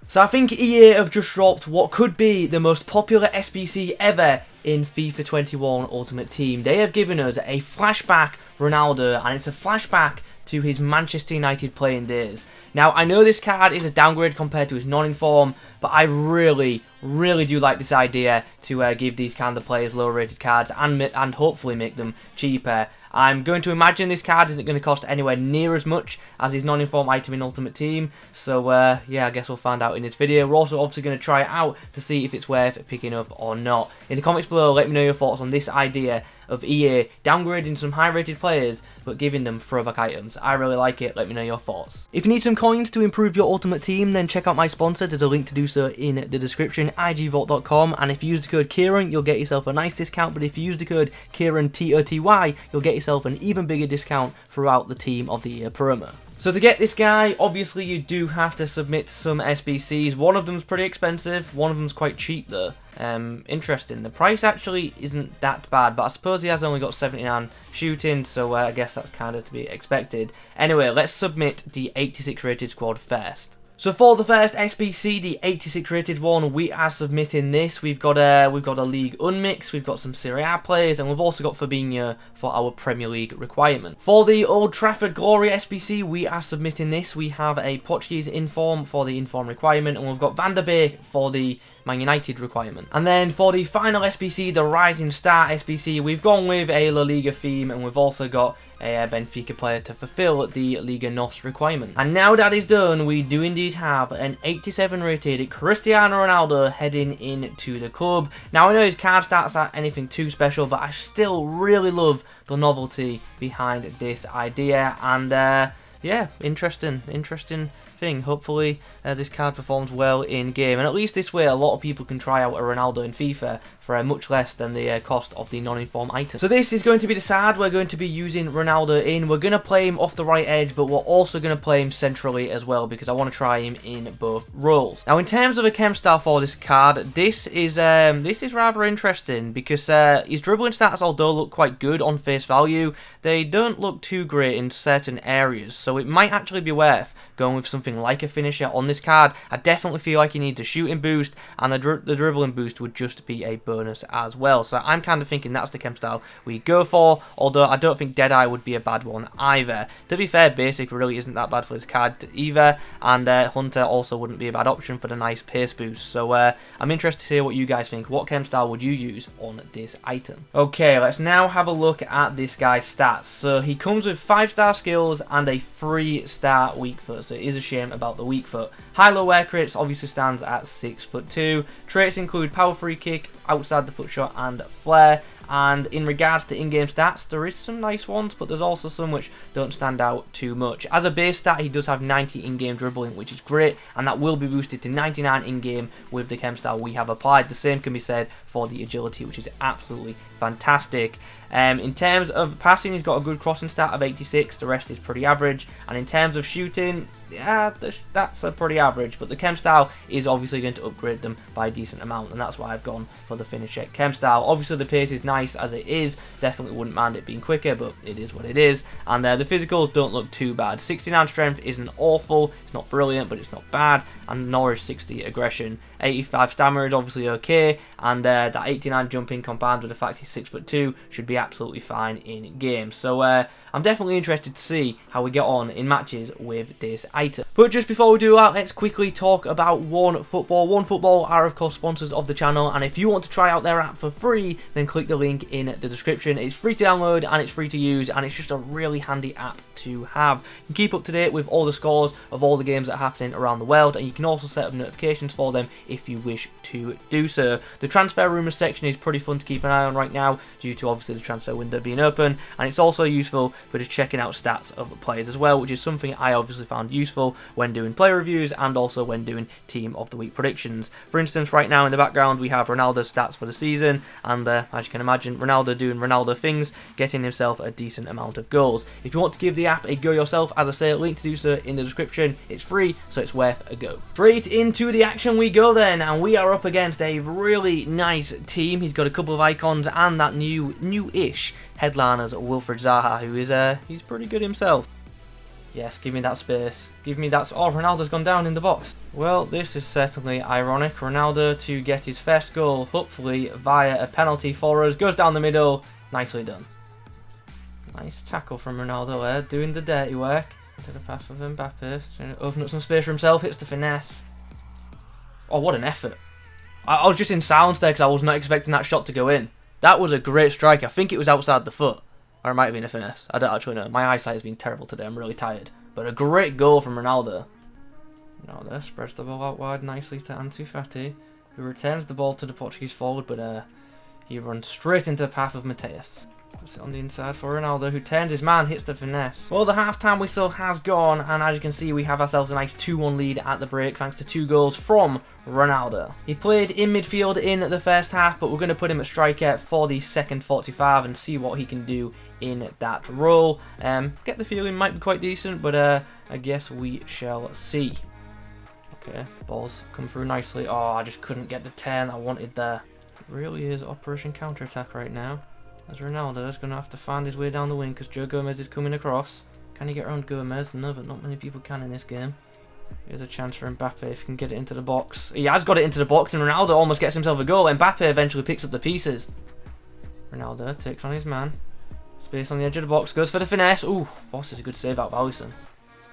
So I think EA have just dropped what could be the most popular SBC ever in FIFA 21 Ultimate Team. They have given us a Flashback Ronaldo, and it's a flashback to his Manchester United playing days. Now, I know this card is a downgrade compared to his non-inform, but I really do like this idea to give these kind of players low rated cards and hopefully make them cheaper. I'm going to imagine this card isn't going to cost anywhere near as much as his non-inform item in Ultimate Team, so yeah, I guess we'll find out in this video. We're also obviously going to try it out to see if it's worth picking up or not. In the comments below, let me know your thoughts on this idea of EA downgrading some high rated players but giving them throwback items. I really like it, let me know your thoughts. If you need some coins to improve your Ultimate Team, then check out my sponsor. There's a link to do so in the description, igvault.com, and if you use the code Kieron, you'll get yourself a nice discount, but if you use the code Kieron TOTY, you'll get yourself an even bigger discount throughout the Team of the Year promo. So to get this guy, obviously you do have to submit some SBCs. One of them's pretty expensive, one of them's quite cheap though. Interesting. The price actually isn't that bad, but I suppose he has only got 79 shooting, so I guess that's kind of to be expected. Anyway, let's submit the 86 rated squad first. So for the first SBC, the 86 rated one, we are submitting this. We've got a league unmix, we've got some Serie A players, and we've also got Fabinho for our Premier League requirement. For the Old Trafford Glory SBC, we are submitting this. We have a Portuguese inform for the inform requirement, and we've got Van der Beek for the Man United requirement. And then for the final SBC, the Rising Star SBC, we've gone with a La Liga theme, and we've also got a Benfica player to fulfill the Liga NOS requirement. And now that is done, we do indeed have an 87 rated Cristiano Ronaldo heading into the club. Now I know his card stats aren't anything too special, but I still really love the novelty behind this idea, and yeah, interesting thing. Hopefully this card performs well in game, and at least this way a lot of people can try out a Ronaldo in FIFA for much less than the cost of the non-inform item. So this is going to be the side we're going to be using Ronaldo in. We're going to play him off the right edge, but we're also going to play him centrally as well, because I want to try him in both roles. Now in terms of a chem style for this card, this is rather interesting, because his dribbling stats, although look quite good on face value, they don't look too great in certain areas, so it might actually be worth going with something like a finisher on this card. I definitely feel like he needs a shooting boost, and the dribbling boost would just be a bonus as well. So I'm kind of thinking that's the chem style we go for, although I don't think Deadeye would be a bad one either. To be fair, basic really isn't that bad for this card either, and Hunter also wouldn't be a bad option for the nice pace boost. So I'm interested to hear what you guys think. What chem style would you use on this item? Okay, let's now have a look at this guy's stats. So he comes with 5-star skills and a 3-star weak foot, so it is a shame about the weak foot. High-low wear crates obviously stands at 6'2". Traits include power free kick, outside the foot shot, and flare. And in regards to in-game stats, there is some nice ones, but there's also some which don't stand out too much. As a base stat, he does have 90 in-game dribbling, which is great, and that will be boosted to 99 in-game with the chem style we have applied. The same can be said for the agility, which is absolutely fantastic. In terms of passing, he's got a good crossing stat of 86, the rest is pretty average, and in terms of shooting, yeah, that's a pretty average, but the chem style is obviously going to upgrade them by a decent amount, and that's why I've gone for the finish check chem style. Obviously the pace is nice as it is, definitely wouldn't mind it being quicker, but it is what it is, and the physicals don't look too bad. 69 strength isn't awful, it's not brilliant, but it's not bad, and nor is 60 aggression. 85 stamina is obviously okay, and that 89 jumping combined with the fact he's 6'2" should be absolutely fine in game. So I'm definitely interested to see how we get on in matches with this item. But just before we do that, let's quickly talk about OneFootball. OneFootball are of course sponsors of the channel, and if you want to try out their app for free, then click the link in the description. It's free to download and it's free to use, and it's just a really handy app to have. You can keep up to date with all the scores of all the games that are happening around the world, and you can also set up notifications for them if you wish to do so. The transfer rumours section is pretty fun to keep an eye on right now, due to obviously the transfer window being open, and it's also useful for just checking out stats of players as well, which is something I obviously found useful when doing player reviews and also when doing team of the week predictions. For instance, right now in the background we have Ronaldo's stats for the season, and as you can imagine, Ronaldo doing Ronaldo things, getting himself a decent amount of goals. If you want to give the app a go yourself, as I say, link to do so in the description. It's free, so it's worth a go. Straight into the action we go then, and we are up against a really nice team. He's got a couple of icons and that new-ish headliners, Wilfried Zaha, who is he's pretty good himself. Yes, give me that space. Give me that. Oh, Ronaldo's gone down in the box. Well, this is certainly ironic. Ronaldo to get his first goal, hopefully via a penalty for us. Goes down the middle. Nicely done. Nice tackle from Ronaldo there, doing the dirty work. To the pass of Mbappe, trying to open up some space for himself. Hits the finesse. Oh, what an effort. I was just in silence there because I was not expecting that shot to go in. That was a great strike. I think it was outside the foot. Or it might have been a finesse. I don't actually know. My eyesight has been terrible today. I'm really tired. But a great goal from Ronaldo. Ronaldo spreads the ball out wide nicely to Ansu Fati, who returns the ball to the Portuguese forward, but he runs straight into the path of Mateus. Puts it on the inside for Ronaldo, who turns his man, hits the finesse. Well, the half-time whistle has gone, and as you can see, we have ourselves a nice 2-1 lead at the break, thanks to 2 goals from Ronaldo. He played in midfield in the first half, but we're going to put him at striker for the second 45 and see what he can do in that role. Get the feeling might be quite decent, but I guess we shall see. Okay, the ball's come through nicely. Oh, I just couldn't get the turn I wanted there. It really is Operation Counter-Attack right now. As Ronaldo is going to have to find his way down the wing because Joe Gomez is coming across. Can he get around Gomez? No, but not many people can in this game. Here's a chance for Mbappe if he can get it into the box. He has got it into the box and Ronaldo almost gets himself a goal. Mbappe eventually picks up the pieces. Ronaldo takes on his man. Space on the edge of the box. Goes for the finesse. Ooh, forces a good save out of Alisson.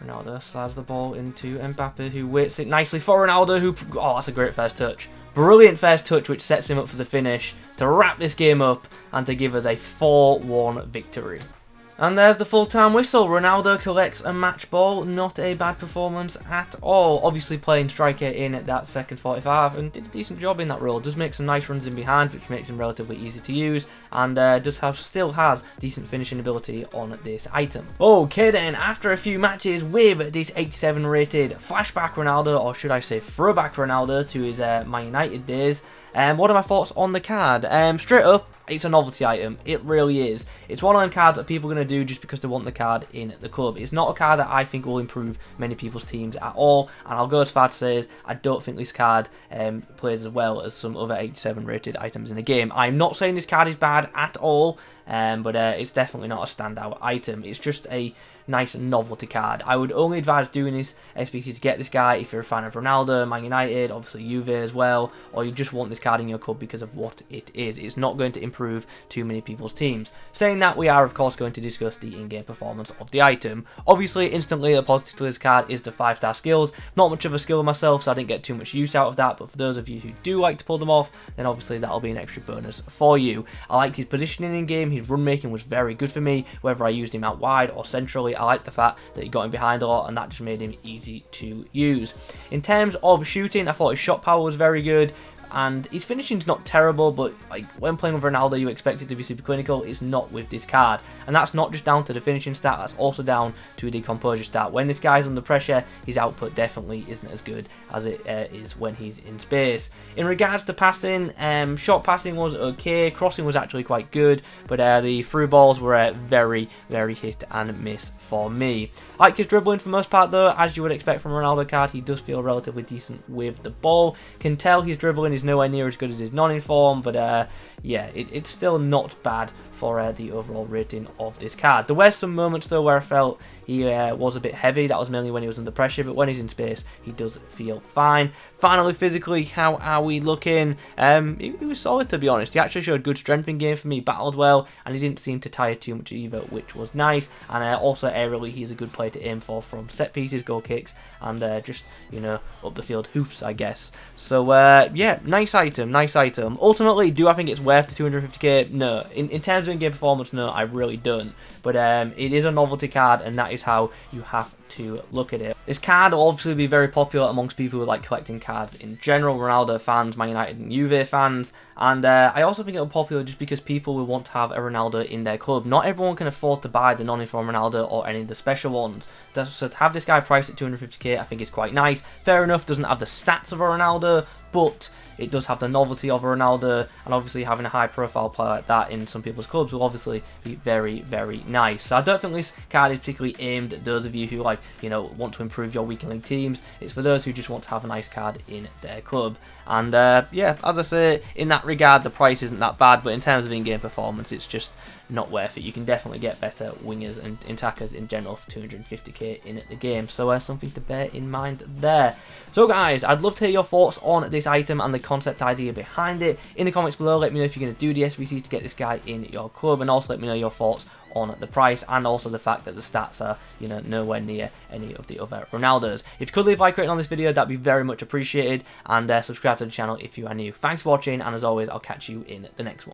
Ronaldo slides the ball into Mbappe, who waits it nicely for Ronaldo, who... Oh, that's a great first touch. Brilliant first touch, which sets him up for the finish to wrap this game up and to give us a 4-1 victory. And there's the full-time whistle. Ronaldo collects a match ball. Not a bad performance at all. Obviously playing striker in that second 45 and did a decent job in that role. Does make some nice runs in behind, which makes him relatively easy to use, and still has decent finishing ability on this item. Okay then, after a few matches with this 87 rated Flashback Ronaldo, or should I say Throwback Ronaldo to his Man United days, what are my thoughts on the card? Straight up, it's a novelty item. It really is. It's one of them cards that people are going to do just because they want the card in the club. It's not a card that I think will improve many people's teams at all, and I'll go as far to say as I don't think this card plays as well as some other 87 rated items in the game. I'm not saying this card is bad at all, but it's definitely not a standout item. It's just a nice novelty card. I would only advise doing this SBC to get this guy if you're a fan of Ronaldo, Man United, obviously Juve as well, or you just want this card in your club because of what it is. It's not going to improve too many people's teams. Saying that, we are of course going to discuss the in-game performance of the item. Obviously, instantly a positive to this card is the 5-star skills. Not much of a skill myself, so I didn't get too much use out of that, but for those of you who do like to pull them off, then obviously that'll be an extra bonus for you. I like his positioning in game. His run making was very good for me, whether I used him out wide or centrally. I like the fact that he got him behind a lot, and that just made him easy to use. In terms of shooting, I thought his shot power was very good, and his finishing's not terrible, but like when playing with Ronaldo, you expect it to be super clinical. It's not with this card, and that's not just down to the finishing stat, that's also down to the composure stat. When this guy's under pressure, his output definitely isn't as good as it is when he's in space. In regards to passing, short passing was okay, crossing was actually quite good, but the through balls were very, very hit and miss for me. I liked his dribbling for the most part though. As you would expect from a Ronaldo card, he does feel relatively decent with the ball. Can tell his dribbling is nowhere near as good as his non-inform, but yeah, it's still not bad for the overall rating of this card. There were some moments though where I felt he was a bit heavy. That was mainly when he was under pressure, but when he's in space, he does feel fine. Finally, physically, how are we looking? He was solid, to be honest. He actually showed good strength in game for me, battled well, and he didn't seem to tire too much either, which was nice. And also aerially, he's a good player to aim for from set pieces, goal kicks, and just, you know, up the field hoofs, I guess. So yeah, nice item, nice item. Ultimately, do I think it's worth the 250k? No. In terms of in-game performance, no, I really don't. But it is a novelty card, and that is how you have to look at it. This card will obviously be very popular amongst people who like collecting cards in general, Ronaldo fans, Man United and Juve fans, and I also think it'll be popular just because people will want to have a Ronaldo in their club. Not everyone can afford to buy the non-inform Ronaldo or any of the special ones, so to have this guy priced at 250k I think is quite nice. Fair enough, doesn't have the stats of a Ronaldo, but it does have the novelty of a Ronaldo, and obviously having a high profile player like that in some people's clubs will obviously be very, very nice. So I don't think this card is particularly aimed at those of you who, like, you know, want to improve your weekend league teams. It's for those who just want to have a nice card in their club. And yeah, as I say, in that regard, the price isn't that bad, but in terms of in-game performance, it's just not worth it. You can definitely get better wingers and attackers in general for 250k in the game. So something to bear in mind there. So guys, I'd love to hear your thoughts on this item and the concept idea behind it. In the comments below, let me know if you're going to do the SBC to get this guy in your club, and also let me know your thoughts on the price and also the fact that the stats are, you know, nowhere near any of the other Ronaldos. If you could leave a like rating on this video, that'd be very much appreciated, and subscribe to the channel if you are new. Thanks for watching, and as always, I'll catch you in the next one.